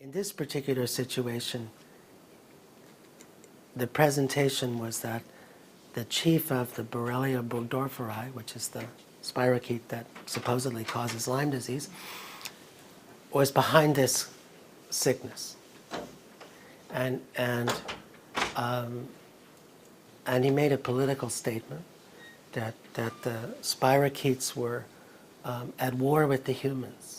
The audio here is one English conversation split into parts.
In this particular situation, the presentation was that the chief of the Borrelia burgdorferi, which is the spirochete that supposedly causes Lyme disease, was behind this sickness. And he made a political statement that the spirochetes were at war with the humans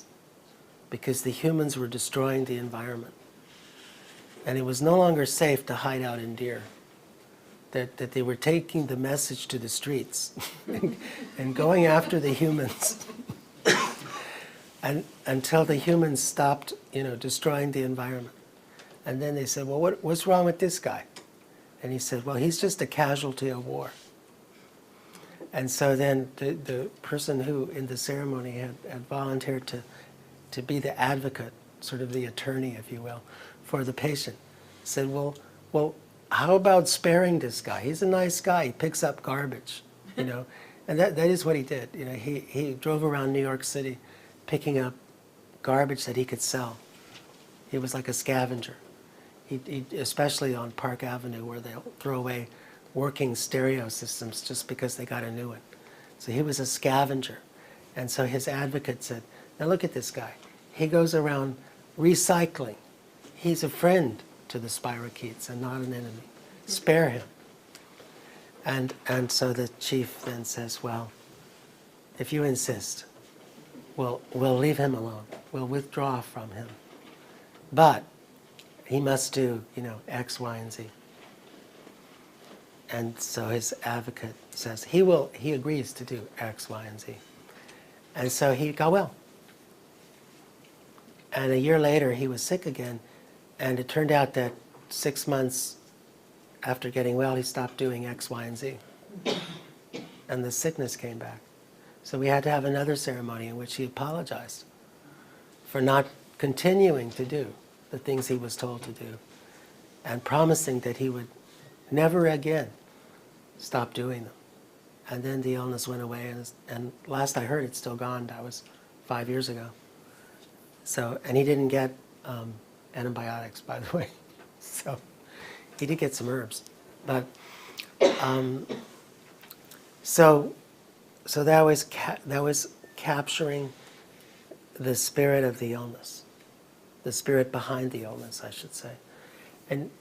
because the humans were destroying the environment. And it was no longer safe to hide out in deer. That they were taking the message to the streets and going after the humans and until the humans stopped, destroying the environment. And then they said, well, what's wrong with this guy? And he said, well, he's just a casualty of war. And so then the person who in the ceremony had volunteered to be the advocate, sort of the attorney, if you will, for the patient, said, well, how about sparing this guy? He's a nice guy. He picks up garbage, And that is what he did. He drove around New York City picking up garbage that he could sell. He was like a scavenger. He especially on Park Avenue, where they'll throw away working stereo systems just because they got a new one. So he was a scavenger. And so his advocate said, now look at this guy. He goes around recycling. He's a friend to the spirochetes and not an enemy. Spare him. And so the chief then says, well, if you insist, we'll leave him alone. We'll withdraw from him. But he must do, X, Y, and Z. And so his advocate says he agrees to do X, Y, and Z. And so he got well. And a year later, he was sick again. And it turned out that 6 months after getting well, he stopped doing X, Y, and Z. And the sickness came back. So we had to have another ceremony in which he apologized for not continuing to do the things he was told to do and promising that he would never again stop doing them. And then the illness went away, and last I heard, it's still gone. That was 5 years ago. So, and he didn't get antibiotics, by the way. So he did get some herbs. But so that was capturing the spirit of the illness, the spirit behind the illness, I should say. And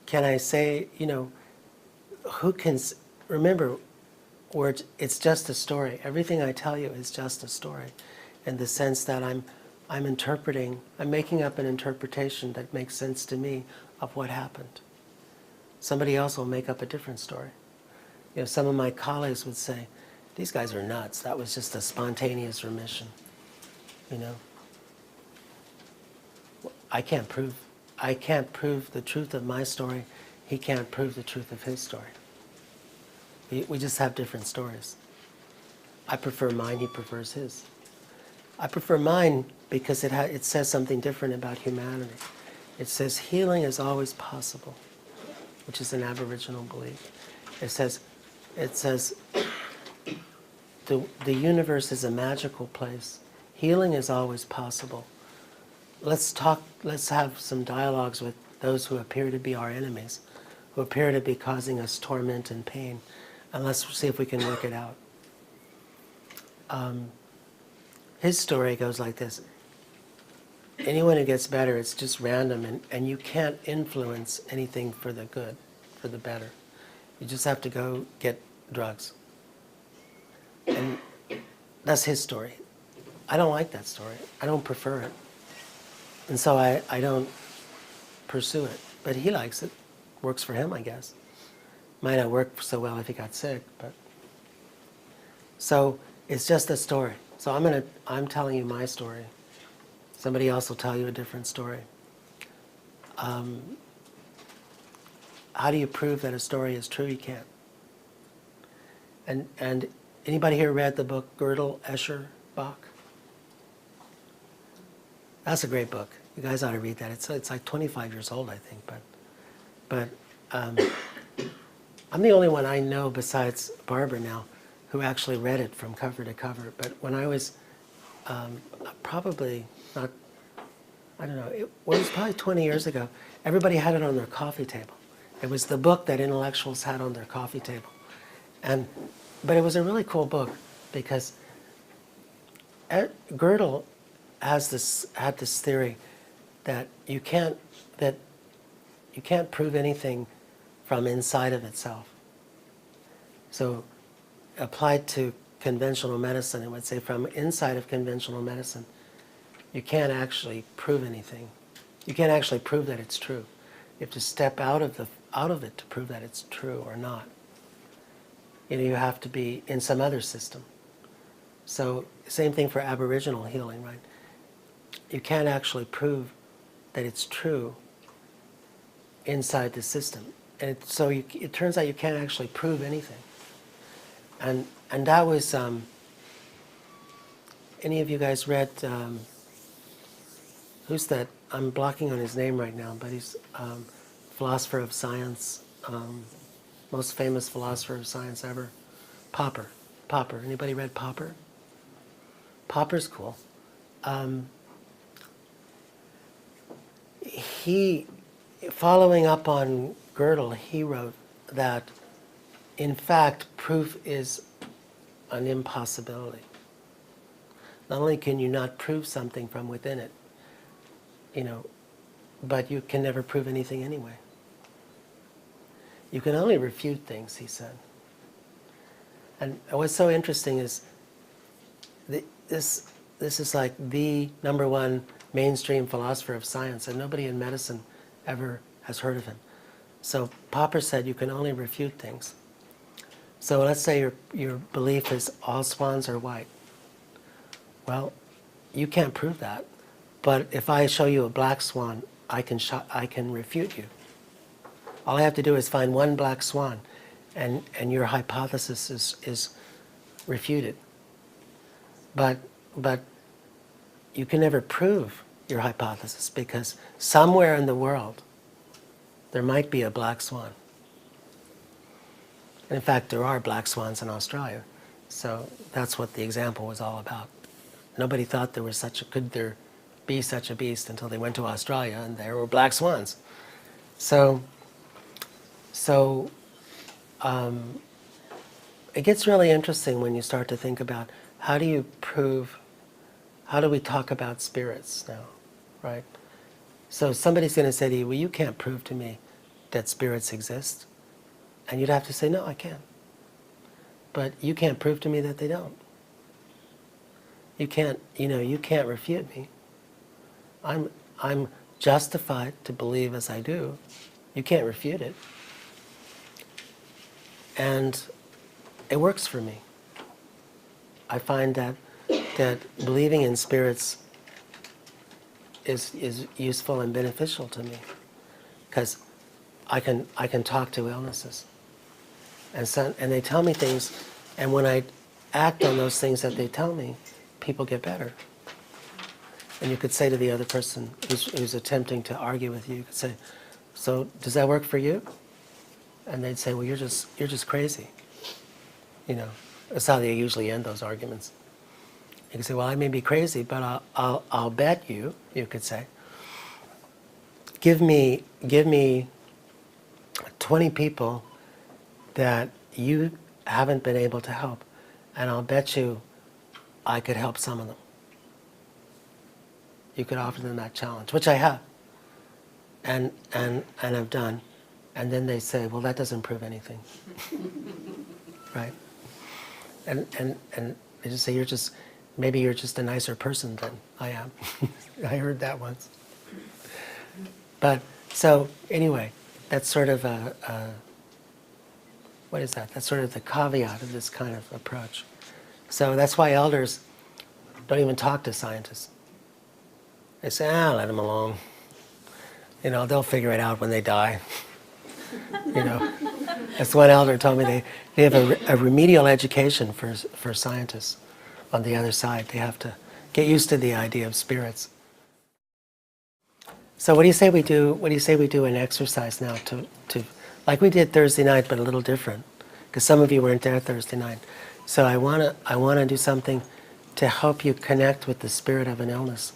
can I say, who can remember? It's just a story. Everything I tell you is just a story, in the sense that I'm making up an interpretation that makes sense to me of what happened. Somebody else will make up a different story. Some of my colleagues would say, these guys are nuts. That was just a spontaneous remission. I can't prove the truth of my story. He can't prove the truth of his story. We just have different stories. I prefer mine, he prefers his. I prefer mine because it says something different about humanity. It says healing is always possible, which is an Aboriginal belief. It says the universe is a magical place. Healing is always possible. Let's have some dialogues with those who appear to be our enemies, who appear to be causing us torment and pain, and let's see if we can work it out. His story goes like this. Anyone who gets better, it's just random, and you can't influence anything for the good, for the better. You just have to go get drugs. And that's his story. I don't like that story. I don't prefer it. And so I don't pursue it. But he likes it. Works for him, I guess. Might not work so well if he got sick, but... So it's just a story. So I'm telling you my story. Somebody else will tell you a different story. How do you prove that a story is true? You can't. And anybody here read the book Gödel, Escher, Bach? That's a great book. You guys ought to read that. It's like 25 years old, I think. But I'm the only one I know besides Barbara now who actually read it from cover to cover. But when I was probably not I don't know, it was probably 20 years ago. Everybody had it on their coffee table. It was the book that intellectuals had on their coffee table. But it was a really cool book because Gödel had this theory that you can't prove anything from inside of itself. So applied to conventional medicine, it would say from inside of conventional medicine, you can't actually prove anything. You can't actually prove that it's true. You have to step out of it to prove that it's true or not. You have to be in some other system. So same thing for Aboriginal healing, right? You can't actually prove that it's true inside the system. And so it turns out you can't actually prove anything. And that was, any of you guys read, who's that? I'm blocking on his name right now, but he's philosopher of science, most famous philosopher of science ever, Popper. Anybody read Popper? Popper's cool. He, following up on Gödel, he wrote that, in fact, proof is an impossibility. Not only can you not prove something from within it, but you can never prove anything anyway. You can only refute things, he said. And what's so interesting is this is like the #1 mainstream philosopher of science, and nobody in medicine ever has heard of him. So Popper said you can only refute things. So let's say your belief is all swans are white. Well, you can't prove that. But if I show you a black swan, I can refute you. All I have to do is find one black swan, and your hypothesis is refuted. But you can never prove your hypothesis, because somewhere in the world there might be a black swan. And in fact, there are black swans in Australia. So that's what the example was all about. Nobody thought could there be such a beast until they went to Australia and there were black swans. So it gets really interesting when you start to think about how do we talk about spirits now, right? So somebody's going to say to you, well, you can't prove to me that spirits exist. And you'd have to say, no, I can't. But you can't prove to me that they don't. You can't refute me. I'm justified to believe as I do. You can't refute it. And it works for me. I find that believing in spirits is useful and beneficial to me, because I can talk to illnesses, and they tell me things, and when I act on those things that they tell me, people get better. And you could say to the other person who's attempting to argue with you, you could say, so does that work for you? And they'd say, well, you're just crazy. That's how they usually end those arguments. You could say, well, I may be crazy, but I'll bet you could say, give me 20 people that you haven't been able to help, and I'll bet you I could help some of them. You could offer them that challenge, which I have, and I've done. And then they say, well, that doesn't prove anything. Right? And they just say, maybe you're just a nicer person than I am. I heard that once. But, so, anyway, that's sort of what is that? That's sort of the caveat of this kind of approach. So that's why elders don't even talk to scientists. They say, let them alone. They'll figure it out when they die. As one elder told me, they have a remedial education for scientists on the other side. They have to get used to the idea of spirits. So what do you say we do? What do you say we do an exercise now to like we did Thursday night, but a little different, because some of you weren't there Thursday night. So I wanna do something to help you connect with the spirit of an illness.